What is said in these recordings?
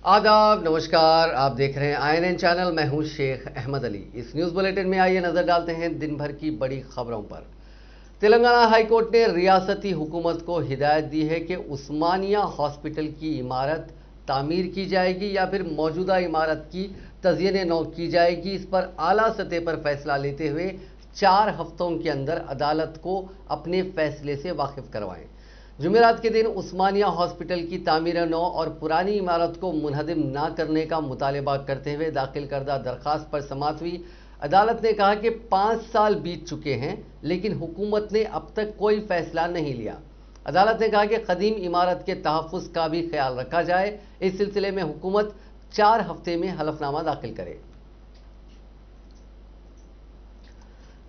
आदाब, नमस्कार। आप देख रहे हैं INN चैनल। मैं हूं शेख अहमद अली। इस न्यूज़ बुलेटिन में आइए नजर डालते हैं दिन भर की बड़ी खबरों पर। तेलंगाना हाईकोर्ट ने रियासती हुकूमत को हिदायत दी है कि उस्मानिया हॉस्पिटल की इमारत तामीर की जाएगी या फिर मौजूदा इमारत की तज़यीन नौ की जाएगी। इस पर आला सतह पर फैसला लेते हुए 4 हफ्तों के अंदर अदालत को अपने फैसले से वाकिफ करवाएं। जुमेरात के दिन उस्मानिया हॉस्पिटल की तामीर नौ और पुरानी इमारत को मुनहदिम न करने का मुतालबा करते हुए दाखिल करदा दरख्वास्त पर समाअत हुई। अदालत ने कहा कि 5 साल बीत चुके हैं लेकिन हुकूमत ने अब तक कोई फैसला नहीं लिया। अदालत ने कहा कि कदीम इमारत के तहफ़्फ़ुज़ का भी ख्याल रखा जाए। इस सिलसिले में हुकूमत 4 हफ्ते में हलफनामा दाखिल करे।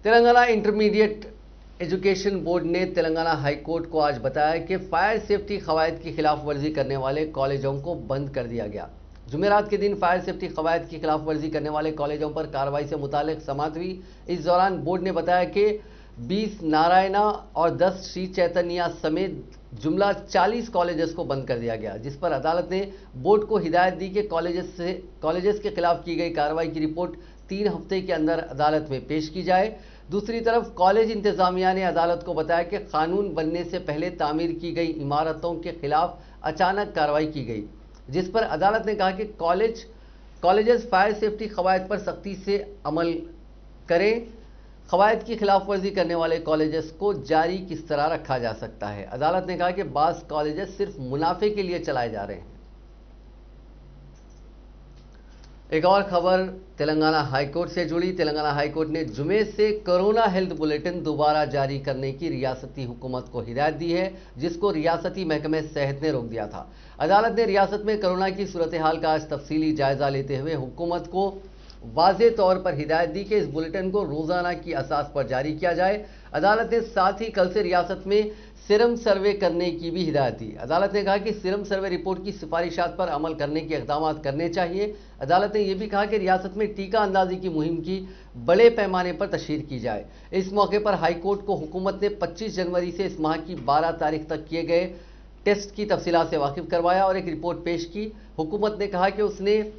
तेलंगाना इंटरमीडिएट एजुकेशन बोर्ड ने तेलंगाना हाई कोर्ट को आज बताया कि फायर सेफ्टी कवायद की खिलाफ वर्जी करने वाले कॉलेजों को बंद कर दिया गया। जुमेरात के दिन फायर सेफ्टी कवायद की खिलाफ वर्जी करने वाले कॉलेजों पर कार्रवाई से मुतालिक समाअत हुई। इस दौरान बोर्ड ने बताया कि 20 नारायणा और 10 श्री चैतन्या समेत जुमला 40 कॉलेजेस को बंद कर दिया गया, जिस पर अदालत ने बोर्ड को हिदायत दी कि कॉलेजेस के खिलाफ की गई कार्रवाई की रिपोर्ट 3 हफ्ते के अंदर अदालत में पेश की जाए। दूसरी तरफ कॉलेज इंतजामिया ने अदालत को बताया कि कानून बनने से पहले तामीर की गई इमारतों के खिलाफ अचानक कार्रवाई की गई, जिस पर अदालत ने कहा कि कॉलेजेस फायर सेफ्टी कवायद पर सख्ती से अमल करें। कवायद की खिलाफ वर्जी करने वाले कॉलेजेस को जारी किस तरह रखा जा सकता है। अदालत ने कहा कि बाज़ कॉलेजेस सिर्फ मुनाफे के लिए चलाए जा रहे हैं। एक और खबर तेलंगाना हाईकोर्ट से जुड़ी। तेलंगाना हाईकोर्ट ने जुमे से कोरोना हेल्थ बुलेटिन दोबारा जारी करने की रियासती हुकूमत को हिदायत दी है, जिसको रियासती महकमे सेहत ने रोक दिया था। अदालत ने रियासत में कोरोना की सूरत हाल का आज तफसीली जायजा लेते हुए हुकूमत को वाज़े तौर पर हिदायत दी कि इस बुलेटिन को रोज़ाना की असास पर जारी किया जाए। अदालत ने साथ ही कल से रियासत में सीरम सर्वे करने की भी हिदायत दी। अदालत ने कहा कि सीरम सर्वे रिपोर्ट की सिफारिशात पर अमल करने के इक़दाम करने चाहिए। अदालत ने यह भी कहा कि रियासत में टीका अंदाजी की मुहिम की बड़े पैमाने पर तशहीर की जाए। इस मौके पर हाईकोर्ट को हुकूमत ने 25 जनवरी से इस माह की 12 तारीख तक किए गए टेस्ट की तफसीलात से वाकिफ करवाया और एक रिपोर्ट पेश की। हुकूमत ने कहा कि उसने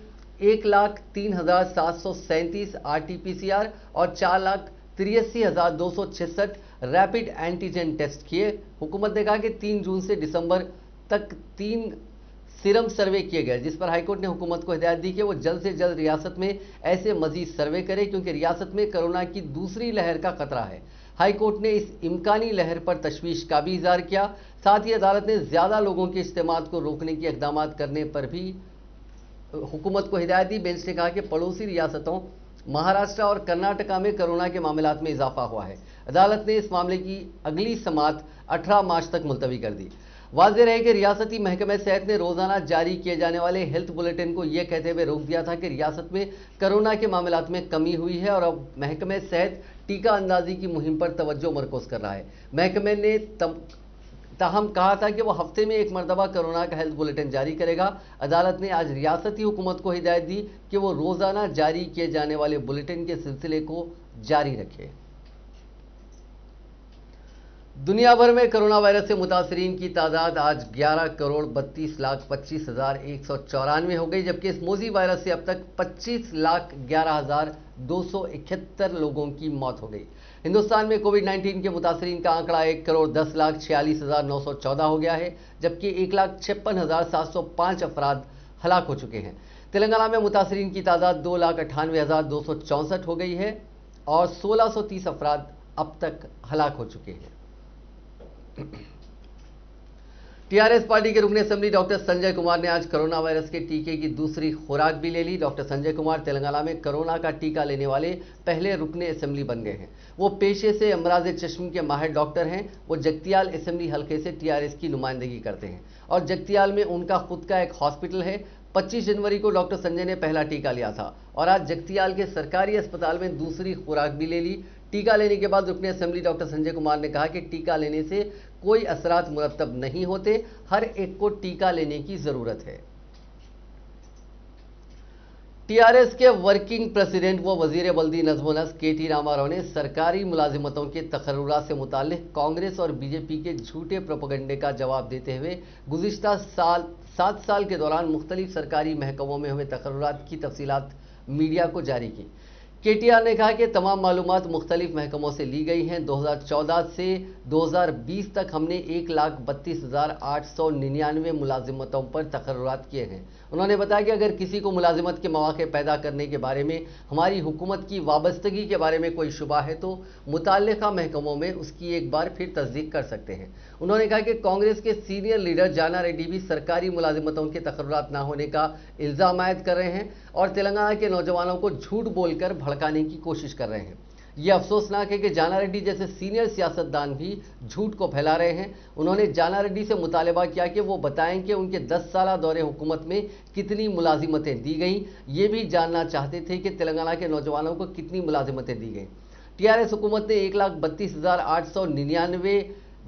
1,03,737 RT-PCR और 4,83,266 रैपिड एंटीजन टेस्ट किए। हुकूमत ने कहा कि 3 जून से दिसंबर तक 3 सीरम सर्वे किए गए, जिस पर हाईकोर्ट ने हुकूमत को हिदायत दी कि वो जल्द से जल्द रियासत में ऐसे मजीद सर्वे करे, क्योंकि रियासत में कोरोना की दूसरी लहर का खतरा है। हाईकोर्ट ने इस इम्कानी लहर पर तशवीश का भी इजहार किया। साथ ही अदालत ने ज्यादा लोगों के इस्तेमाल को रोकने के इक़दाम करने पर भी हुकूमत को हिदायत दी। बेंच ने कहा कि पड़ोसी रियासतों महाराष्ट्र और कर्नाटका में कोरोना के मामलात में इजाफा हुआ है। अदालत ने इस मामले की अगली समाअत 18 मार्च तक मुलतवी कर दी। वाज़ेह रहे कि रियासती महकमे सेहत ने रोज़ाना जारी किए जाने वाले हेल्थ बुलेटिन को यह कहते हुए रोक दिया था कि रियासत में कोरोना के मामलात में कमी हुई है और अब महकमे सेहत टीका अंदाजी की मुहिम पर तवज्जो मरकूज़ कर रहा है। महकमे ने ताहम कहा था कि वह हफ्ते में एक मरतबा कोरोना का हेल्थ बुलेटिन जारी करेगा। अदालत ने आज रियासती हुकूमत को हिदायत दी कि वो रोज़ाना जारी किए जाने वाले बुलेटिन के सिलसिले को जारी रखे। दुनिया भर में कोरोना वायरस से मुतासरीन की तादाद आज 11,32,25,194 हो गई, जबकि इस मोजी वायरस से अब तक 25,11,271 लोगों की मौत हो गई। हिंदुस्तान में कोविड-19 के मुतासरीन का आंकड़ा 1,10,46,914 हो गया है, जबकि 1,56,705 अफराद हलाक हो चुके हैं। तेलंगाना में मुतासरीन की तादाद 2,98,264 हो गई है और 1,630 अफराद अब तक हलाक हो चुके हैं। टीआरएस पार्टी के रुकन असेंबली डॉक्टर संजय कुमार ने आज कोरोना वायरस के टीके की दूसरी खुराक भी ले ली। डॉक्टर संजय कुमार तेलंगाना में कोरोना का टीका लेने वाले पहले रुकन असेंबली बन गए हैं। वो पेशे से अमराज चश्म के माहिर डॉक्टर हैं। वो जगतियाल असेंबली हल्के से टीआरएस की नुमाइंदगी करते हैं और जगतियाल में उनका खुद का एक हॉस्पिटल है। 25 जनवरी को डॉक्टर संजय ने पहला टीका लिया था और आज जगतियाल के सरकारी अस्पताल में दूसरी खुराक भी ले ली। टीका लेने के बाद रुकन असेंबली डॉक्टर संजय कुमार ने कहा कि टीका लेने से कोई असरात मुरतब नहीं होते, हर एक को टीका लेने की जरूरत है। टीआरएस के वर्किंग प्रेसिडेंट व वजीर बल्दी नज़्म-ओ-नस्क केटी रामाराव ने सरकारी मुलाजिमतों के तकर्रुरात से मुताल्लिक कांग्रेस और बीजेपी के झूठे प्रोपेगेंडे का जवाब देते हुए गुज़िश्ता 7 साल के दौरान मुख्तलिफ सरकारी महकमों में हुए तकर्रुरात की तफसीलात मीडिया को जारी की। केटीआर ने कहा कि तमाम मालूमात मुख्तलिफ महकमों से ली गई हैं। 2014 से 2020 तक हमने 1,32,899 मुलाजिमतों पर तकर्रुरात किए हैं। उन्होंने बताया कि अगर किसी को मुलाजिमत के मौके पैदा करने के बारे में हमारी हुकूमत की वाबस्तगी के बारे में कोई शुबा है तो मुताल्लिका महकमों में उसकी एक बार फिर तस्दीक कर सकते हैं। उन्होंने कहा कि कांग्रेस के सीनियर लीडर जाना रेड्डी भी सरकारी मुलाजिमतों के तकर्रुरात न होने का इल्ज़ाम आयद कर रहे हैं और तेलंगाना के नौजवानों को झूठ बोलकर भड़काने की कोशिश कर रहे हैं। ये अफसोसनाक है कि जाना रेड्डी जैसे सीनियर सियासतदान भी झूठ को फैला रहे हैं। उन्होंने जाना रेड्डी से मुतालबा किया कि वो बताएं कि उनके 10 साल दौरे हुकूमत में कितनी मुलाजिमतें दी गईं। ये भी जानना चाहते थे कि तेलंगाना के नौजवानों को कितनी मुलाजिमतें दी गईं। टीआरएस हुकूमत ने 1,32,899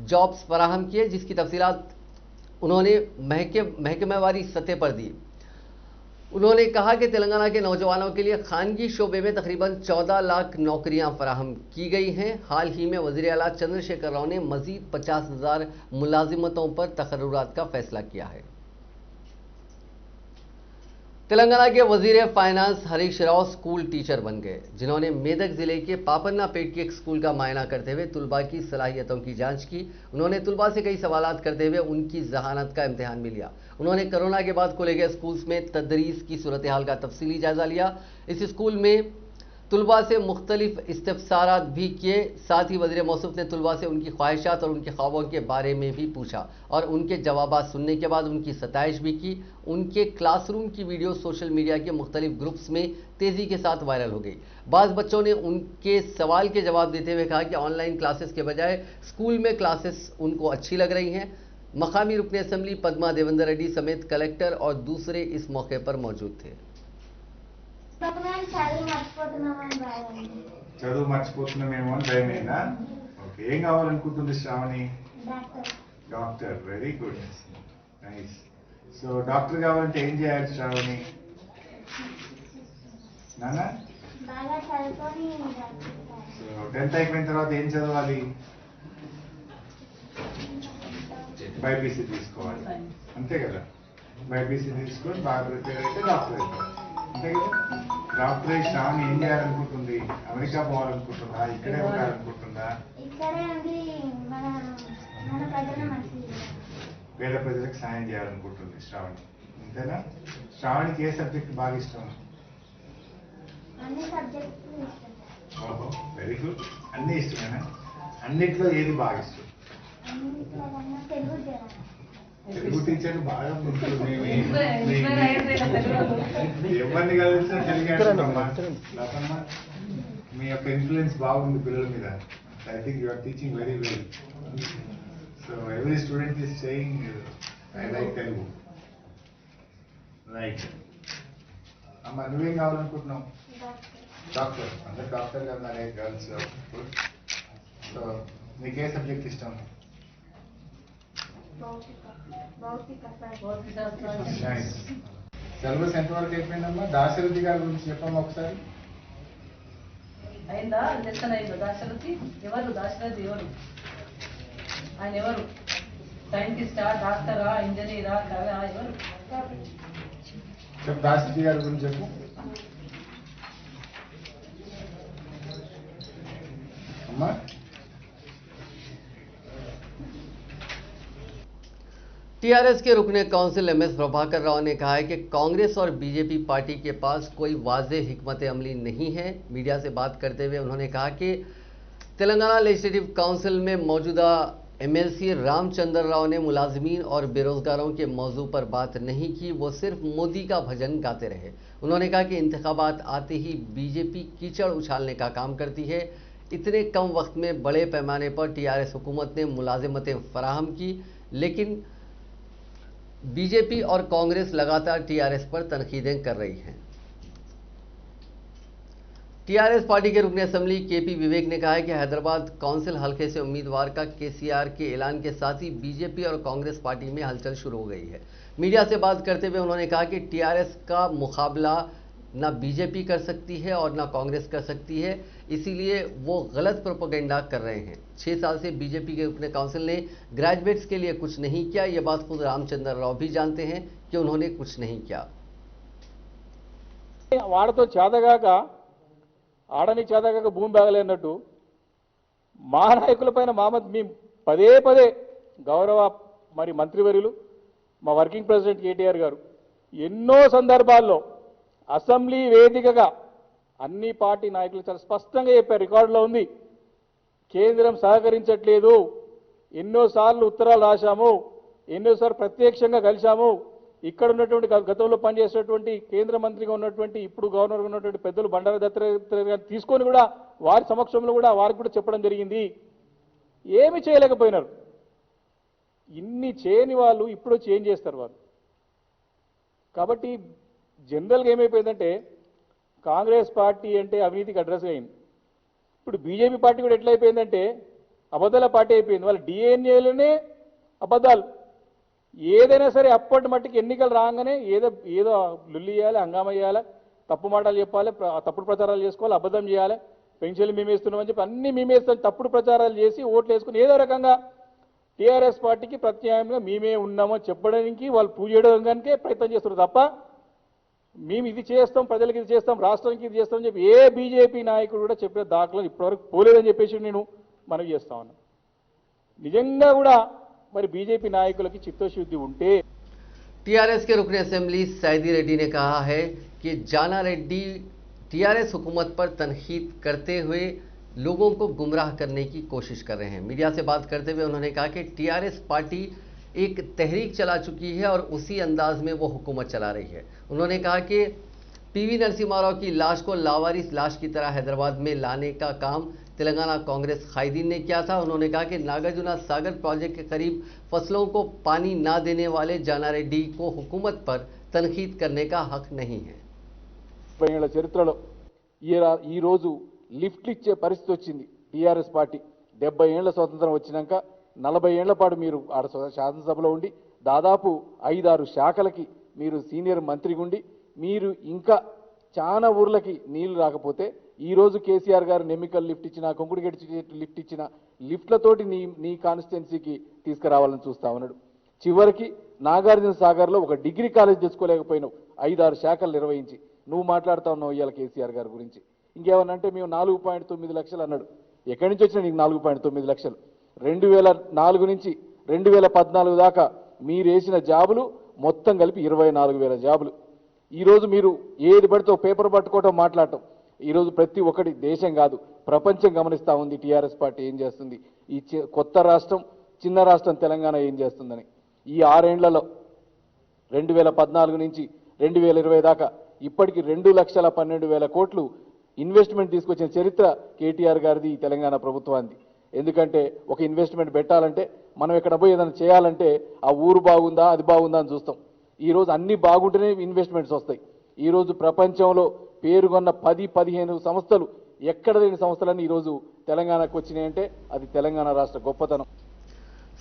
जॉब्स फराहम किए, जिसकी तफसीलात उन्होंने महकमेवारी सतह पर दी। उन्होंने कहा कि तेलंगाना के नौजवानों के लिए खानगी शोबे में तकरीबन 14 लाख नौकरियां फराहम की गई हैं। हाल ही में वज़ीर आला चंद्रशेखर राव ने मजीद 50,000 मुलाजिमतों पर तकर्रुरात का फैसला किया है। तेलंगाना के वजीर finance Harish Rao school teacher बन गए, जिन्होंने मेदक जिले के पापन्नापेट के एक स्कूल का मायना करते हुए तुलबा की सलाहियतों की जांच की। उन्होंने तुलबा से कई सवालात करते हुए उनकी जहानत का इम्तिहान भी लिया। उन्होंने कोरोना के बाद खोले गए स्कूल्स में तदरीस की सूरत हाल का तफसीली जायजा लिया। इस स्कूल में तुलबा से मुख्तलिफ इस्तफसारात भी किए। साथ ही वज़ीर मौसूफ ने तुलबा से उनकी ख्वाहिशात और उनके ख्वाबों के बारे में भी पूछा और उनके जवाबात सुनने के बाद उनकी सताइश भी की। उनके क्लासरूम की वीडियो सोशल मीडिया के मुख्तलिफ ग्रुप्स में तेज़ी के साथ वायरल हो गई। बाज़ बच्चों ने उनके सवाल के जवाब देते हुए कहा कि ऑनलाइन क्लासेस के बजाय स्कूल में क्लासेस उनको अच्छी लग रही हैं। मकामी रुकन असम्बली पद्मा देवेंद्र रेड्डी समेत कलेक्टर और दूसरे इस मौके पर मौजूद थे। చదువు మర్చిపోతున్నామేమో అని భయమేనా? ఓకే, ఏం కావాలనుకుంటుంది Shravani? Doctor. Very good, nice. So doctor కావాలంటే ఏం చేయాలి శ్రావణి? నానా సో 10th అయిపోయిన తర్వాత ఏం చదవాలి? బైపీసీ తీసుకోవాలి, అంతే కదా? బైపీసీ తీసుకొని బాగా ప్రిపేర్ అయితే డాక్టర్ అవుతారు, అంతే కదా? డాక్టర్ అయి శ్రావణి ఏం చేయాలనుకుంటుంది? అమెరికా పోవాలనుకుంటుందా? ఇక్కడే ఉండాలనుకుంటుందా? పేద ప్రజలకు సాయం చేయాలనుకుంటుంది శ్రావణి, అంతేనా? శ్రావణికి ఏ సబ్జెక్ట్ బాగా ఇష్టం? ఓహో, వెరీ గుడ్. అన్ని ఇష్టమేనా? అన్నిట్లో ఏది బాగా ఇష్టం? తెలుగు టీచర్ బాగా ఎవరిని కలిసినా తెలుగు అంటున్నామ్మా. లతమ్మా, మీ యొక్క ఇన్ఫ్లుయెన్స్ బాగుంది పిల్లల మీద. I think you are teaching very well. So every student is saying I like Telugu. Right అమ్మా, నువ్వేం కావాలనుకుంటున్నావు? డాక్టర్. అందరు డాక్టర్ కదా గర్ల్స్. సో నీకే సబ్జెక్ట్ ఇష్టం? సిలబస్ ఎంతవరకు అయిపోయిందమ్మా? దాశరథి గారి గురించి చెప్పమ్మా ఒకసారి. అయిందా? లెక్కన అయిందా? దాశరథి ఎవరు? దాశరథి ఎవరు? ఆయన ఎవరు? సైంటిస్టా, డాక్టరా, ఇంజనీరా, కవా, ఎవరు? చెప్పు, దాశరథి గారి గురించి చెప్పు అమ్మా. टीआरएस के रुकने काउंसिल एमएस प्रभाकर राव ने कहा है कि कांग्रेस और बीजेपी पार्टी के पास कोई वाज़ेह हिकमत अमली नहीं है। मीडिया से बात करते हुए उन्होंने कहा कि तेलंगाना लेजिस्लेटिव काउंसिल में मौजूदा एमएलसी रामचंद्र राव ने मुलाजमीन और बेरोजगारों के मौजू पर बात नहीं की, वो सिर्फ मोदी का भजन गाते रहे। उन्होंने कहा कि इंतखाबात आते ही बीजेपी कीचड़ उछालने का काम करती है। इतने कम वक्त में बड़े पैमाने पर टीआरएस हुकूमत ने मुलाजिमतें फराहम की, लेकिन बीजेपी और कांग्रेस लगातार टीआरएस पर तनकीदें कर रही हैं। टीआरएस पार्टी के रुकन असम्बली केपी विवेक ने कहा है कि हैदराबाद काउंसिल हल्के से उम्मीदवार का केसीआर के ऐलान के साथ ही बीजेपी और कांग्रेस पार्टी में हलचल शुरू हो गई है। मीडिया से बात करते हुए उन्होंने कहा कि टीआरएस का मुकाबला ना बीजेपी कर सकती है और ना कांग्रेस कर सकती है, इसीलिए वो गलत प्रोपेगेंडा कर रहे हैं। 6 साल से बीजेपी के अपने काउंसिल ने ग्रेजुएट्स के लिए कुछ नहीं किया। ये बात खुद रामचंद्र राव भी जानते हैं कि उन्होंने कुछ नहीं किया। వాడతో చేతగాక ఆడని చేతగాక భూమి బాగలేనట్టు మా నాయకులపైన మీ పదే పదే గౌరవ మరి మంత్రివర్యులు మా వర్కింగ్ ప్రెసిడెంట్ కేటీఆర్ గారు ఎన్నో సందర్భాల్లో అసెంబ్లీ వేదికగా అన్ని పార్టీ నాయకులు చాలా స్పష్టంగా చెప్పారు, రికార్డులో ఉంది. కేంద్రం సహకరించట్లేదు, ఎన్నోసార్లు ఉత్తరాలు రాశాము, ఎన్నోసార్లు ప్రత్యక్షంగా కలిశాము. ఇక్కడ ఉన్నటువంటి గతంలో పనిచేసేటువంటి కేంద్ర మంత్రిగా ఉన్నటువంటి ఇప్పుడు గవర్నర్గా ఉన్నటువంటి పెద్దలు బండారు దత్తాత్రేయ గారిని తీసుకొని కూడా వారి సమక్షంలో కూడా వారికి కూడా చెప్పడం జరిగింది. ఏమి చేయలేకపోయినారు. ఇన్ని చేయని వాళ్ళు ఇప్పుడు చేంజ్ చేస్తారు వాళ్ళు. కాబట్టి జనరల్గా ఏమైపోయిందంటే కాంగ్రెస్ పార్టీ అంటే అవినీతికి అడ్రస్ అయింది. ఇప్పుడు బీజేపీ పార్టీ కూడా ఎట్లయిపోయిందంటే అబద్ధాల పార్టీ అయిపోయింది. వాళ్ళ డిఎన్ఏలోనే అబద్ధాలు. ఏదైనా సరే అప్పటి మట్టికి ఎన్నికలు రాగానే ఏదో లుల్లి చేయాలి, హంగామా చేయాలి, తప్పు మాటలు చెప్పాలి, తప్పుడు ప్రచారాలు చేసుకోవాలి, అబద్ధం చేయాలి, పెన్షన్లు మేమేస్తున్నామని చెప్పి అన్ని మేమేస్తాం తప్పుడు ప్రచారాలు చేసి ఓట్లు వేసుకుని ఏదో రకంగా టీఆర్ఎస్ పార్టీకి ప్రత్యామ్నాయంగా మేమే ఉన్నామని చెప్పడానికి వాళ్ళు పూజ చేయడానికే ప్రయత్నం చేస్తున్నారు తప్ప మేము ఇది చేస్తాం, ప్రజలకు ఇది చేస్తాం, రాష్ట్రానికి ఇది చేస్తామని చెప్పి ఏ బీజేపీ నాయకుడు కూడా చెప్పిన దాఖలు ఇప్పటివరకు పోలేదని చెప్పేసి నేను మనవి చేస్తా ఉన్నాను. నిజంగా కూడా మరి बीजेपी नायकों की चित्तशुद्धि उनटे। टीआरएस के रुकन असेंबली सैदी रेड्डी ने कहा है कि जाना रेड्डी टीआरएस हुकूमत पर तनकीद करते हुए लोगों को गुमराह करने की कोशिश कर रहे हैं। मीडिया से बात करते हुए उन्होंने कहा कि टीआरएस पार्टी एक तहरीक चला चुकी है और उसी अंदाज में वो हुकूमत चला रही है। उन्होंने कहा कि पीवी नरसिम्हा राव की लाश को लावारिस लाश की तरह हैदराबाद में लाने का काम तेलंगाना कांग्रेस कायदीन ने किया था। उन्होंने कहा कि नागार्जुना सागर प्रोजेक्ट के करीब फसलों को पानी ना देने वाले जाना रेड्डी को हुकूमत पर तनकीद करने का हक नहीं है। చరిత్రలో ఈ రోజు లిఫ్ట్ ఇచ్చే పరిస్థితి వచ్చింది టీఆర్ఎస్ పార్టీ. 70 ఏళ్ల స్వాతంత్రం వచ్చినాక 40 ఏళ్ల పాటు మీరు ఆడ శాసనసభలో ఉండి దాదాపు 5-6 శాఖలకి మీరు సీనియర్ మంత్రిగా ఉండి మీరు ఇంకా చాలా ఊర్లకి నీళ్లు రాకపోతే ఈ రోజు కేసీఆర్ గారు ఎన్నికల్ లిఫ్ట్ ఇచ్చిన కొంకుడిగడ్డి లిఫ్ట్ ఇచ్చిన లిఫ్ట్లతోటి నీ కాన్స్టిట్యున్సీకి తీసుకురావాలని చూస్తా ఉన్నాడు. చివరికి నాగార్జున సాగర్లో ఒక డిగ్రీ కాలేజ్ తెచ్చుకోలేకపోయినావు 5-6 శాఖలు నిర్వహించి. నువ్వు మాట్లాడుతా ఉన్నావు ఇవాళ కేసీఆర్ గారి గురించి. ఇంకేమన్నంటే మేము 4.9 లక్షలు అన్నాడు. ఎక్కడి నుంచి వచ్చినా నీకు 4.9 లక్షలు? 2004 నుంచి 2014 దాకా మీరు వేసిన జాబులు మొత్తం కలిపి 24,000 జాబులు. ఈరోజు మీరు ఏది పడితే పేపర్ పట్టుకోవటం మాట్లాడటం. ఈరోజు ప్రతి ఒక్కటి దేశం కాదు ప్రపంచం గమనిస్తూ ఉంది టీఆర్ఎస్ పార్టీ ఏం చేస్తుంది, ఈ కొత్త రాష్ట్రం చిన్న రాష్ట్రం తెలంగాణ ఏం చేస్తుందని. ఈ 6 ఏళ్లలో 2014 నుంచి 2020 దాకా ఇప్పటికి 2,12,000 కోట్లు ఇన్వెస్ట్మెంట్ తీసుకొచ్చిన చరిత్ర కేటీఆర్ గారిది, ఈ తెలంగాణ ప్రభుత్వానికి. ఎందుకంటే ఒక ఇన్వెస్ట్మెంట్ పెట్టాలంటే మనం ఎక్కడ పోయి ఏదైనా చేయాలంటే ఆ ఊరు బాగుందా అది బాగుందా అని చూస్తాం. ఈరోజు అన్ని బాగుంటేనే ఇన్వెస్ట్మెంట్స్ వస్తాయి. ఈరోజు ప్రపంచంలో పేరుగొన్న 10-15 సంస్థలు ఎక్కడ లేని సంస్థలన్నీ ఈరోజు తెలంగాణకు వచ్చినాయంటే అది తెలంగాణ రాష్ట్ర గొప్పతనం.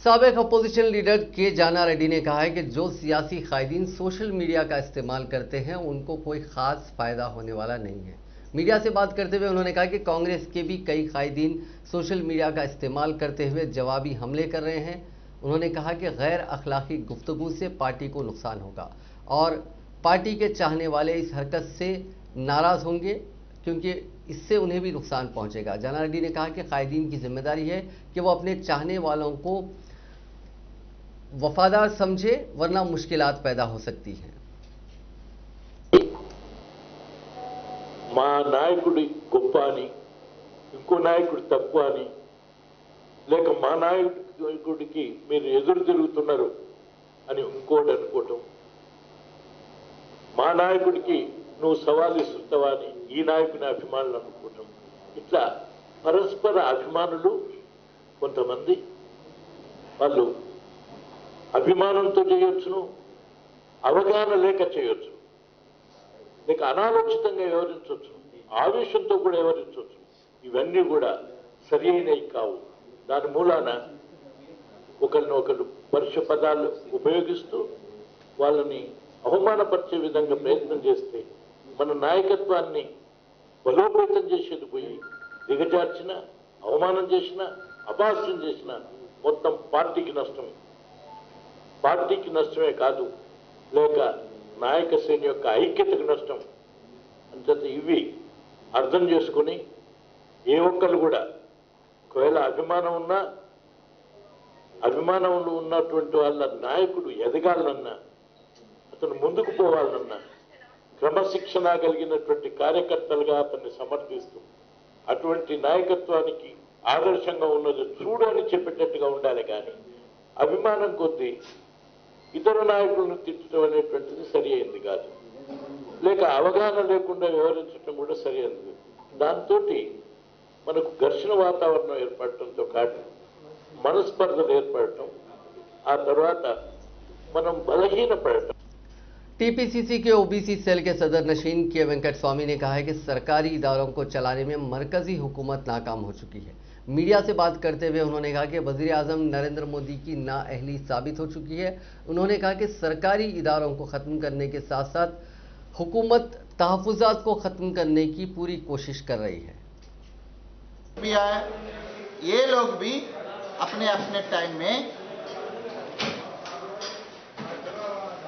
साबिक अपोजिशन लीडर के जाना रेड्डी ने कहा है कि जो सियासी कायदीन सोशल मीडिया का इस्तेमाल करते हैं उनको कोई खास फायदा होने वाला नहीं है। मीडिया से बात करते हुए उन्होंने कहा कि कांग्रेस के भी कई कायदीन सोशल मीडिया का इस्तेमाल करते हुए जवाबी हमले कर रहे हैं। उन्होंने कहा कि गैर अखलाकी गुफ्तगू से पार्टी को नुकसान होगा और पार्टी के चाहने वाले इस हरकत से नाराज होंगे क्योंकि इससे उन्हें भी नुकसान पहुंचेगा। जाना रेड्डी ने कहा कि कायदीन की जिम्मेदारी है कि वो अपने चाहने वालों को वफादार समझे वरना मुश्किलात पैदा हो सकती हैं। మా నాయకుడి గొప్ప అని ఇంకో నాయకుడి తక్కువ అని లేక మా నాయకుడికి మీరు ఎదురు తిరుగుతున్నారు అని ఇంకోటి అనుకోవటం, మా నాయకుడికి నువ్వు సవాల్ ఇస్తుంటావా అని ఈ నాయకుని అభిమానులు అనుకోవటం, ఇట్లా పరస్పర అభిమానులు కొంతమంది వాళ్ళు అభిమానంతో చేయొచ్చును, అవగాహన లేక చేయొచ్చు, లేక అనాలోచితంగా వ్యవహరించవచ్చు, ఆవేశంతో కూడా వ్యవహరించవచ్చు. ఇవన్నీ కూడా సరి అయినవి కావు. దాని మూలాన ఒకరినొకరు పరుష పదాలు ఉపయోగిస్తూ వాళ్ళని అవమానపరిచే విధంగా ప్రయత్నం చేస్తే మన నాయకత్వాన్ని బలోపేతం చేసేది పోయి దిగజార్చిన, అవమానం చేసిన, అపహాస్యం చేసిన మొత్తం పార్టీకి నష్టం. పార్టీకి నష్టమే కాదు, లేక నాయక శ్రేణి యొక్క ఐక్యతకు నష్టం. అంచేత ఇవి అర్థం చేసుకుని ఏ ఒక్కరు కూడా ఒకవేళ అభిమానంలో ఉన్నటువంటి వాళ్ళ నాయకుడు ఎదగాలన్నా, అతను ముందుకు పోవాలన్నా క్రమశిక్షణ కలిగినటువంటి కార్యకర్తలుగా అతన్ని సమర్థిస్తూ అటువంటి నాయకత్వానికి ఆదర్శంగా ఉన్నది చూడు అని చెప్పేటట్టుగా ఉండాలి. కానీ అభిమానం కొద్దీ ఇతర నాయకులను తిట్టడం అనేటువంటిది సరి అయింది కాదు, లేక అవగాహన లేకుండా వ్యవహరించడం కూడా సరి అయింది. దాంతో మనకు ఘర్షణ వాతావరణం ఏర్పడటంతో కాదు, మనస్పర్ధలు ఏర్పడటం, ఆ తర్వాత మనం బలహీనపడటం. टीपीसीसी के ओबीसी सेल के सदर नशीन के वेंकट स्वामी ने कहा है कि सरकारी इदारों को चलाने में मरकजी हुकूमत नाकाम हो चुकी है। मीडिया से बात करते हुए उन्होंने कहा कि वजीर आजम नरेंद्र मोदी की नाअहली साबित हो चुकी है। उन्होंने कहा कि सरकारी इदारों को ख़त्म करने के साथ साथ हुकूमत तहफ़्फ़ुज़ात को ख़त्म करने की पूरी कोशिश कर रही है। ये लोग भी अपने अपने टाइम में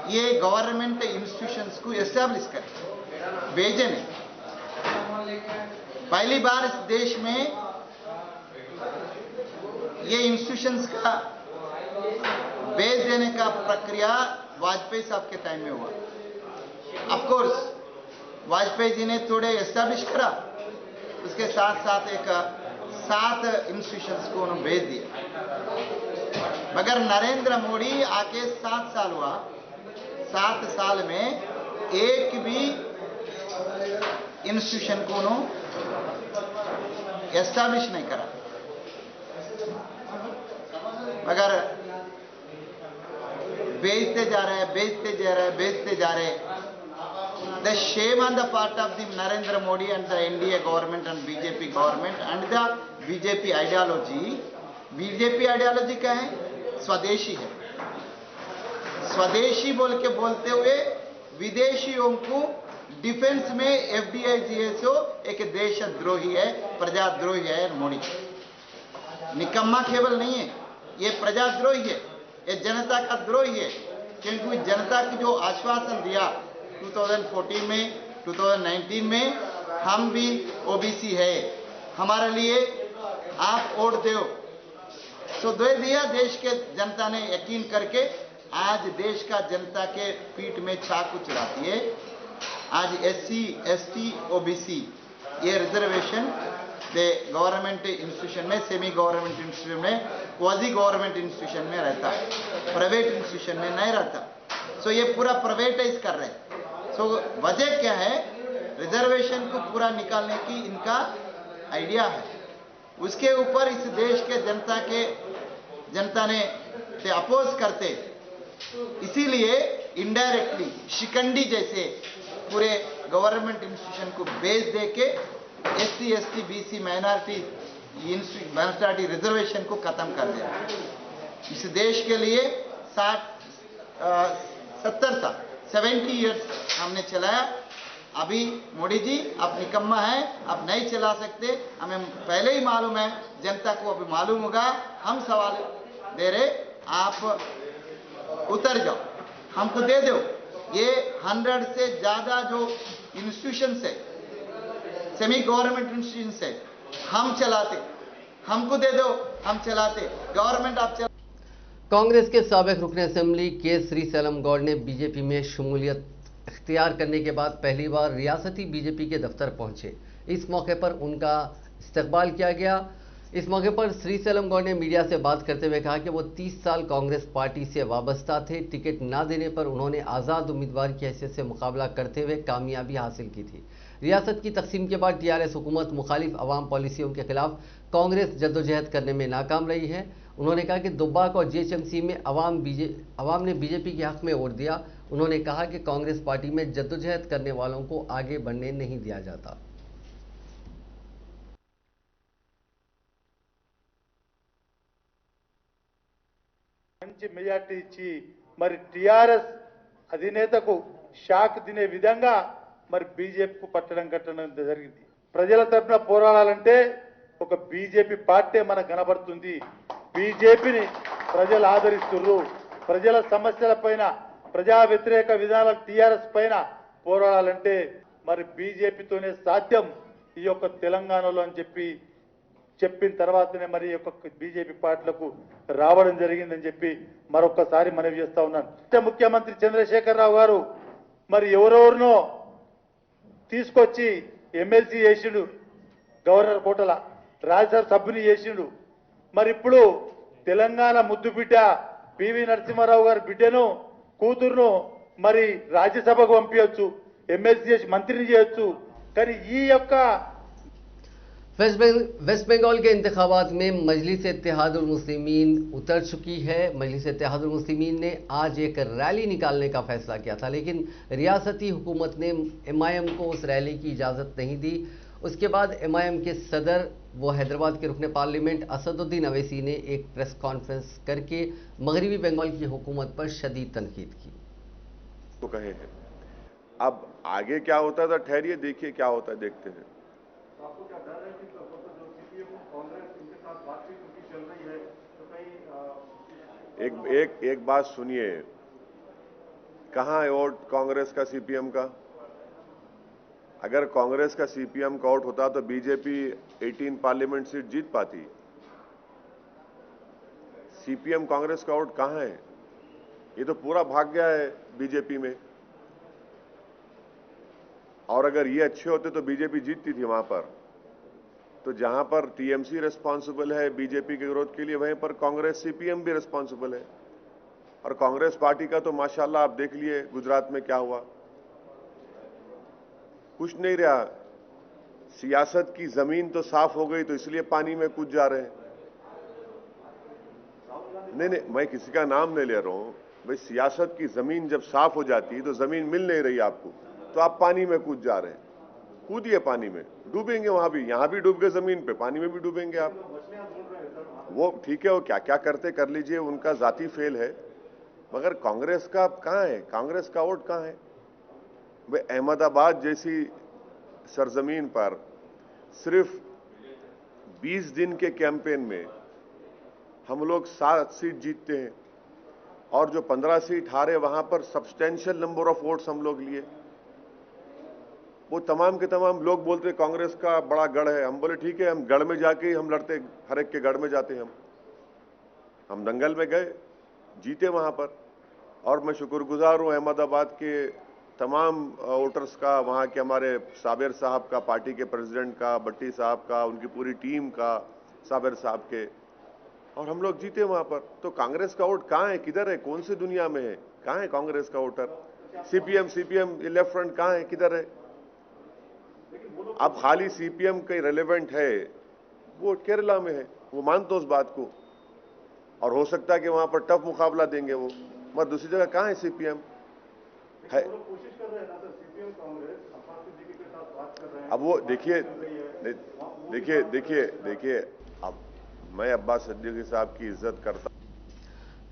ये गवर्नमेंट इंस्टीट्यूशंस को एस्टैब्लिश करें, भेजे नहीं। पहली बार इस देश में ये इंस्टीट्यूशंस का भेज देने का प्रक्रिया वाजपेयी साहब के टाइम में हुआ। ऑफ कोर्स वाजपेयी जी ने थोड़े एस्टैब्लिश करा, उसके साथ साथ एक 7 इंस्टीट्यूशंस को उन्होंने भेज दिया। मगर नरेंद्र मोदी आके 7 साल हुआ, 7 साल में एक भी इंस्टीट्यूशन को उन्होंने एस्टैब्लिश नहीं करा। मगर बेचते जा रहे हैं, बेचते जा रहे हैं। The shame on the part of the Narendra Modi and the NDA government and BJP government and the BJP ideology. BJP ideology क्या है? स्वदेशी है। स्वदेशी बोल के बोलते हुए विदेशियों को डिफेंस में FDI GSO एक देशद्रोही है, प्रजाद्रोही है मोदी। निकम्मा केवल नहीं है, ये प्रजाद्रोही है, ये जनता का द्रोही है। क्योंकि जनता की जो आश्वासन दिया 2014 में, 2019 में, हम भी ओबीसी है, हमारे लिए आप वोट दो, तो दे दिया। देश के जनता ने यकीन करके आज देश का जनता के पीठ में चाकू चलाती है। आज SC, ST, OBC ये रिजर्वेशन गवर्नमेंट इंस्टीट्यूशन में, सेमी गवर्नमेंट इंस्टीट्यूशन में, क्वाजी गवर्नमेंट इंस्टीट्यूशन में रहता है, प्राइवेट इंस्टीट्यूशन में नहीं रहता। सो ये पूरा प्राइवेटाइज कर रहे हैं। सो वजह क्या है? रिजर्वेशन को पूरा निकालने की इनका आइडिया है। उसके ऊपर इस देश के जनता ने से अपोज करते, इसीलिए इनडायरेक्टली शिकंडी जैसे पूरे गवर्नमेंट इंस्टीट्यूशन को बेच दे के SC, ST, BC minority reservation को खत्म कर दिया। इस देश के लिए 70 साल 70 इयर्स हमने चलाया। अभी मोदी जी आप निकम्मा है, आप नहीं चला सकते, हमें पहले ही मालूम है, जनता को अभी मालूम होगा। हम सवाल दे रहे, आप उतर जाओ, हमको दे दो। ये 100 से ज्यादा जो इंस्टीट्यूशंस है, सेमी गवर्नमेंट इंस्टीट्यूशंस है, हम चलाते, हमको दे दो, हम चलाते। गवर्नमेंट आप चला। कांग्रेस के साबिक रुकन असेंबली के श्रीशैलम गौड़ ने बीजेपी में शमूलियत इख्तियार करने के बाद पहली बार रियासती बीजेपी के दफ्तर पहुंचे। इस मौके पर उनका इस्तकबाल किया गया। इस मौके पर श्रीशैलम गौड़ ने मीडिया से बात करते हुए कहा कि वो 30 साल कांग्रेस पार्टी से वाबस्ता थे। टिकट ना देने पर उन्होंने आज़ाद उम्मीदवार की हैसियत से मुकाबला करते हुए कामयाबी हासिल की थी। रियासत की तकसीम के बाद TRS हुकूमत मुखालिफ अवाम पॉलिसियों के खिलाफ कांग्रेस जद्दोजहद करने में नाकाम रही है। उन्होंने कहा कि दुब्बाक और GHMC में अवाम ने बीजेपी के हक में वोट दिया। उन्होंने कहा कि कांग्रेस पार्टी में जद्दोजहद करने वालों को आगे बढ़ने नहीं दिया जाता। మంచి మెజార్టీ ఇచ్చి మరి టిఆర్ఎస్ అధినేతకు షాక్ తినే విధంగా మరి బీజేపీకు పట్టడం కట్టడం జరిగింది. ప్రజల తరపున పోరాడాలంటే ఒక బీజేపీ పార్టీ మనకు కనబడుతుంది. బీజేపీని ప్రజలు ఆదరిస్తున్నారు. ప్రజల సమస్యల పైన, ప్రజా వ్యతిరేక విధానాల టీఆర్ఎస్ పైన పోరాడాలంటే మరి బీజేపీతోనే సాధ్యం ఈ యొక్క తెలంగాణలో అని చెప్పిన తర్వాతనే మరి యొక్క బీజేపీ పార్టీలకు రావడం జరిగిందని చెప్పి మరొకసారి మనవి చేస్తా ఉన్నాను. ముఖ్యమంత్రి చంద్రశేఖరరావు గారు మరి ఎవరెవరినో తీసుకొచ్చి ఎమ్మెల్సీ చేసిండు, గవర్నర్ కోటల రాజ్యసభ సభ్యుని చేసిండు. మరి ఇప్పుడు తెలంగాణ ముద్దు బిడ్డ పివి నరసింహారావు గారి బిడ్డను, కూతురును మరి రాజ్యసభకు పంపించవచ్చు, ఎమ్మెల్సీ చేసి మంత్రిని చేయొచ్చు. కానీ ఈ యొక్క वेस्ट बंगाल के इंतखाबात में मजलिस इत्तेहादुल मुस्लिमीन उतर चुकी है। मजलिस इत्तेहादुल मुस्लिमीन ने आज एक रैली निकालने का फैसला किया था, लेकिन रियासती हुकूमत ने एमआईएम को उस रैली की इजाज़त नहीं दी। उसके बाद एमआईएम के सदर वो हैदराबाद के रुकने पार्लियामेंट असदुद्दीन अवैसी ने एक प्रेस कॉन्फ्रेंस करके मगरबी बंगाल की हुकूमत पर शदीद तनकीद की। तो कहे हैं अब आगे क्या होता है, ठहरिए देखिए क्या होता है, देखते हैं। आपको क्या डर है कि जो सीपीएम कांग्रेस इनके साथ बातचीत उनकी चल रही है तो कहीं एक बात सुनिए, कहां है वोट कांग्रेस का सीपीएम का? अगर कांग्रेस का सीपीएम का वोट होता तो बीजेपी 18 पार्लियामेंट सीट जीत पाती। सीपीएम कांग्रेस का वोट कहां है? ये तो पूरा भाग गया है बीजेपी में। और अगर ये अच्छे होते तो बीजेपी जीतती थी वहां पर। तो जहां पर टीएमसी रिस्पांसिबल है बीजेपी के विरोध के लिए, वहीं पर कांग्रेस सीपीएम भी रिस्पांसिबल है। और कांग्रेस पार्टी का तो माशाल्लाह आप देख लिए गुजरात में क्या हुआ, कुछ नहीं रहा। सियासत की जमीन तो साफ हो गई तो इसलिए पानी में कूद जा रहे हैं। नहीं, मैं किसी का नाम नहीं ले रहा हूं भाई। सियासत की जमीन जब साफ हो जाती है तो जमीन मिल नहीं रही आपको, तो आप पानी में कूद जा रहे हैं। कूदिए पानी में, डूबेंगे वहां भी, यहां भी डूब गए जमीन पे, पानी में भी डूबेंगे आप। वो ठीक है, वो क्या क्या करते कर लीजिए, उनका जाती फेल है। मगर कांग्रेस का कहां है? कांग्रेस का वोट कहां है? वे अहमदाबाद जैसी सरजमीन पर सिर्फ 20 दिन के कैंपेन में हम लोग 7 सीट जीतते हैं, और जो 15 सीट हारे वहां पर सब्सटेंशियल नंबर ऑफ वोट्स हम लोग लिए। वो तमाम के तमाम लोग बोलते कांग्रेस का बड़ा गढ़ है। हम बोले ठीक है, हम गढ़ में जाके हम लड़ते, हर एक के गढ़ में जाते हैं। हम दंगल में गए, जीते वहां पर। और मैं शुक्रगुजार हूं अहमदाबाद के तमाम वोटर्स का, वहां के हमारे साबिर साहब का, पार्टी के प्रेसिडेंट का, भट्टी साहब का, उनकी पूरी टीम का, साबिर साहब के, और हम लोग जीते वहां पर। तो कांग्रेस का वोट कहां है, किधर है, कौन सी दुनिया में है, कहां है कांग्रेस का वोटर? सीपीएम लेफ्ट फ्रंट कहां है, किधर है? अब खाली सीपीएम का रेलेवेंट है, वो केरला में है, वो मानते उस बात को, और हो सकता है कि वहां पर टफ मुकाबला देंगे वो, मगर दूसरी जगह कहां है सीपीएम है? कोशिश कर रहे हैं ना सर, सीपीएम कांग्रेस के साथ बात कर रहे हैं। अब वो देखिए अब मैं अब्बास सिद्दीकी साहब की इज्जत करता।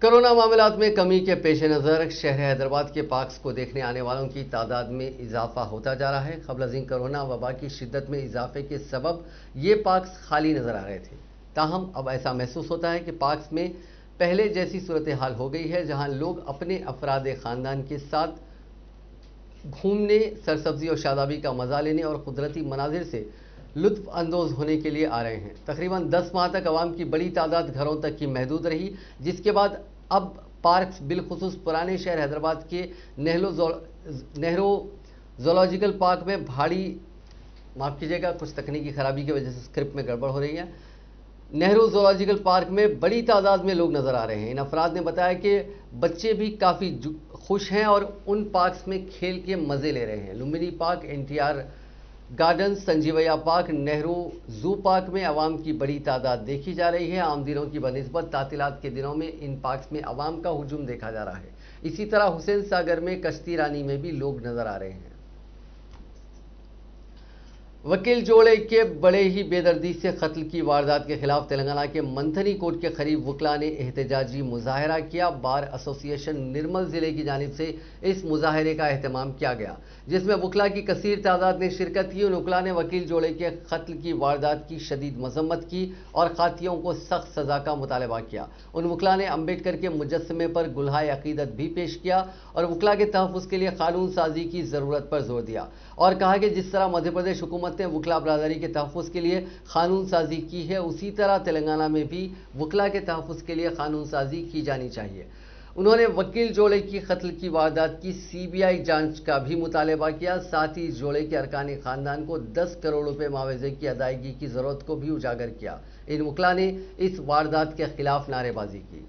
कोरोना मामलात में कमी के पेश नज़र शहर हैदराबाद के पार्क्स को देखने आने वालों की तादाद में इजाफा होता जा रहा है। क़ब्ल अज़ीं कोरोना वबा की शिद्दत में इजाफे के सबब ये पार्क्स खाली नज़र आ रहे थे। ताहम अब ऐसा महसूस होता है कि पार्क्स में पहले जैसी सूरत हाल हो गई है, जहां लोग अपने अफराद ख़ानदान के साथ घूमने, सरसब्जी और शादाबी का मज़ा लेने और कुदरती मनाजिर से लुत्फ़ अंदोज़ होने के लिए आ रहे हैं। तकरीबन 10 माह तक आवाम की बड़ी तादाद घरों तक की महदूद रही, जिसके बाद अब पार्क्स बिलखुसूस पुराने शहर हैदराबाद के नेहरू ज़ूलॉजिकल पार्क में माफ़ कीजिएगा, कुछ तकनीकी खराबी की वजह से स्क्रिप्ट में गड़बड़ हो रही है। नेहरू ज़ूलॉजिकल पार्क में बड़ी तादाद में लोग नज़र आ रहे हैं। इन अफराद ने बताया कि बच्चे भी काफ़ी खुश हैं और उन पार्क्स में खेल के मज़े ले रहे हैं। Lumbini park, NTR garden, Sanjeevaiah park, Nehru zoo park में आवाम की बड़ी तादाद देखी जा रही है। आम दिनों की बनिस्बत तातीलात के दिनों में इन पार्क्स में आवाम का हुजूम देखा जा रहा है। इसी तरह हुसैन सागर में, कश्ती रानी में भी लोग नजर आ रहे हैं। वकील जोड़े के बड़े ही बेदर्दी से कत्ल की वारदात के खिलाफ तेलंगाना के मंथनी कोर्ट के करीब वकला ने एहतजाजी मुजाहरा किया। बार एसोसिएशन निर्मल जिले की जानिब से इस मुजाहरे का एहतमाम किया गया, जिसमें वकला की कसीर तादाद ने शिरकत की। उन वकला ने वकील जोड़े के कत्ल की वारदात की शदीद मजम्मत की और खातियों को सख्त सजा का मुतालबा किया। उन वकला ने अम्बेडकर के मुजस्समे पर गुल्हाए अकीदत भी पेश किया और वकला के तहफ़्फ़ुज़ के लिए कानून साजी की ज़रूरत पर जोर दिया और कहा कि जिस तरह मध्य प्रदेश हुकूमत ने वकला बरादरी के तहफ़्फ़ुज़ के लिए कानून साजी की है, उसी तरह तेलंगाना में भी वकला के तहफ़्फ़ुज़ के लिए कानून साजी की जानी चाहिए। उन्होंने वकील जोड़े की कत्ल की वारदात की सीबीआई जांच का भी मुतालबा किया। साथ ही जोड़े के अरकान खानदान को 10 करोड़ रुपए मुआवजे की अदायगी की जरूरत को भी उजागर किया। इन वकला ने इस वारदात के खिलाफ नारेबाजी की।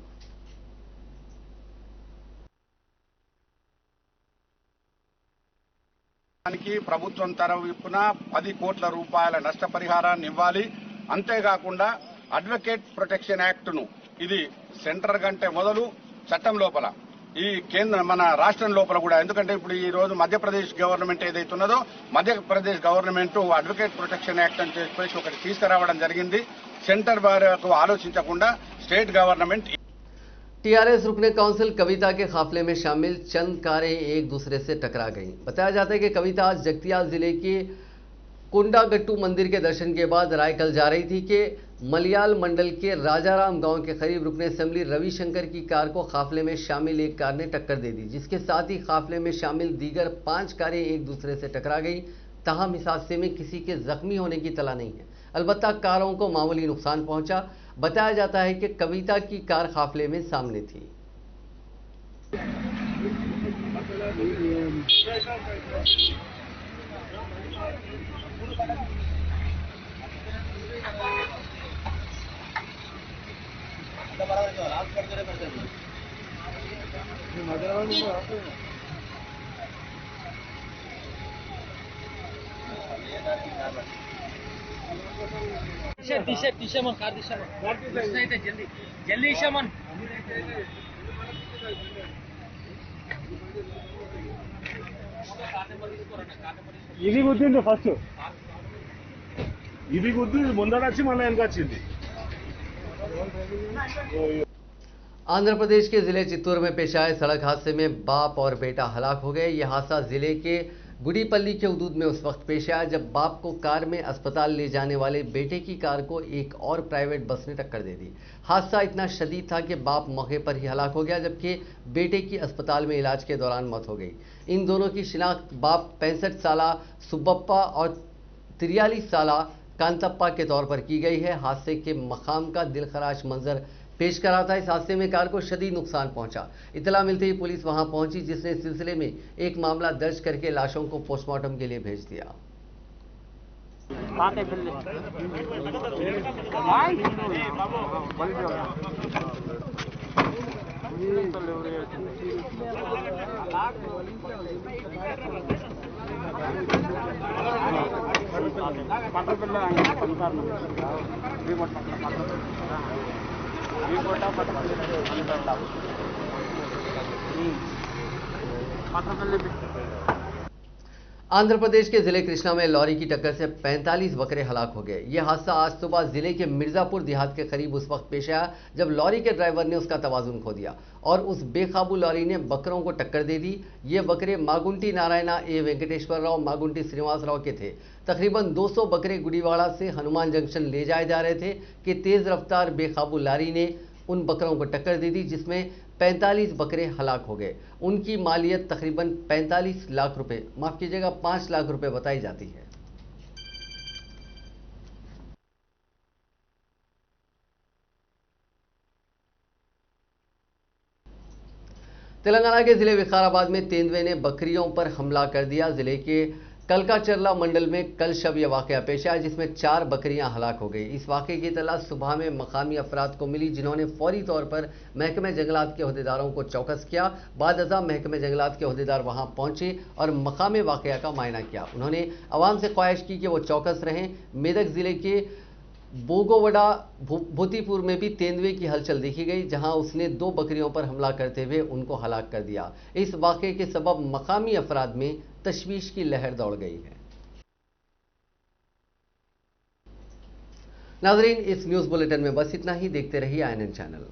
ప్రభుత్వం తరపున 10 కోట్ల రూపాయల నష్టపరిహారాన్ని ఇవ్వాలి. అంతేకాకుండా అడ్వకేట్ ప్రొటెక్షన్ యాక్ట్ ను ఇది సెంటర్ కంటే మొదలు చట్టం లోపల ఈ కేంద్ర మన రాష్ట్రం లోపల కూడా, ఎందుకంటే ఇప్పుడు ఈ రోజు మధ్యప్రదేశ్ గవర్నమెంట్ ఏదైతే ఉన్నదో Madhya Pradesh government advocate protection act అని చెప్పేసి ఒకటి తీసుకురావడం జరిగింది. సెంటర్ వరకు ఆలోచించకుండా స్టేట్ గవర్నమెంట్ टीआरएस रुकने काउंसिल कविता के काफिले में शामिल चंद कारें एक दूसरे से टकरा गईं। बताया जाता है कि कविता आज जगतियाल जिले के कुंडागट्टू मंदिर के दर्शन के बाद रायकल जा रही थी कि मलियाल मंडल के राजाराम गांव के करीब रुकने असेंबली रविशंकर की कार को काफिले में शामिल एक कार ने टक्कर दे दी, जिसके साथ ही काफिले में शामिल दीगर 5 कारें एक दूसरे से टकरा गई। ताहम इस हादसे में किसी के जख्मी होने की तला नहीं है, अलबत्ता कारों को मामूली नुकसान पहुंचा। बताया जाता है कि कविता की कार काफिले में सामने थी। दिशा मन कार दिशा मन नहीं थे जल्दी जल्दी दिशा मन ఇది గుద్దింది ఫస్ట్ ఇది గుద్ది ముందర వచ్చి మళ్ళీ వెనక వచ్చింది। आंध्र प्रदेश के जिले चित्तूर में पेश आए सड़क हादसे में बाप और बेटा हलाक हो गए। यह हादसा जिले के गुड़ीपल्ली के हदूद में उस वक्त पेश आया जब बाप को कार में अस्पताल ले जाने वाले बेटे की कार को एक और प्राइवेट बस ने टक्कर दे दी। हादसा इतना शदीद था कि बाप मौके पर ही हलाक हो गया, जबकि बेटे की अस्पताल में इलाज के दौरान मौत हो गई। इन दोनों की शिनाख्त बाप 65 साला सुब्बप्पा और 43 साला कांतप्पा के तौर पर की गई है। हादसे के मकाम का दिलखराश मंजर पेश करा था। इस हादसे में कार को शदीद नुकसान पहुंचा। इतला मिलते ही पुलिस वहां पहुंची, जिसने इस सिलसिले में एक मामला दर्ज करके लाशों को पोस्टमार्टम के लिए भेज दिया। आंध्र प्रदेश के जिले कृष्णा में लॉरी की टक्कर से 45 बकरे हलाक हो गए। यह हादसा आज सुबह जिले के मिर्जापुर देहात के करीब उस वक्त पेश आया जब लॉरी के ड्राइवर ने उसका तवाजुन खो दिया और उस बेकाबू लॉरी ने बकरों को टक्कर दे दी। ये बकरे मागुंटी नारायणा ए वेंकटेश्वर राव मागुंटी श्रीनिवास राव के थे। तकरीबन 200 बकरे गुड़ीवाड़ा से हनुमान जंक्शन ले जाए जा रहे थे कि तेज रफ्तार बेकाबू लॉरी ने उन बकरों को टक्कर दे दी, जिसमें 45 बकरे हलाक हो गए। उनकी मालियत तकरीबन 45 लाख रुपए, माफ कीजिएगा 5 लाख रुपए बताई जाती है। तेलंगाना के जिले विकाराबाद में तेंदुए ने बकरियों पर हमला कर दिया। जिले के कलकाचरला मंडल में कल शब यह वाकया पेश आया, जिसमें 4 बकरियां हलाक हो गई। इस वाकये की इतला सुबह में मकामी अफराद को मिली, जिन्होंने फौरी तौर पर महकमे जंगलात के अहदेदारों को चौकस किया। बाद अज़ा महकमे जंगलात के अहदेदार वहां पहुंचे और मकाम वाकया का मायना किया। उन्होंने अवाम से ख्वाहिश की कि वो चौकस रहें। मेदक जिले के बोगोवड़ा भूतीपुर में भी तेंदुए की हलचल देखी गई, जहां उसने 2 बकरियों पर हमला करते हुए उनको हलाक कर दिया। इस वाकये के सबब मकामी अफराद में तशवीश की लहर दौड़ गई है। नाजरीन, इस न्यूज बुलेटिन में बस इतना ही। देखते रहिए INN चैनल।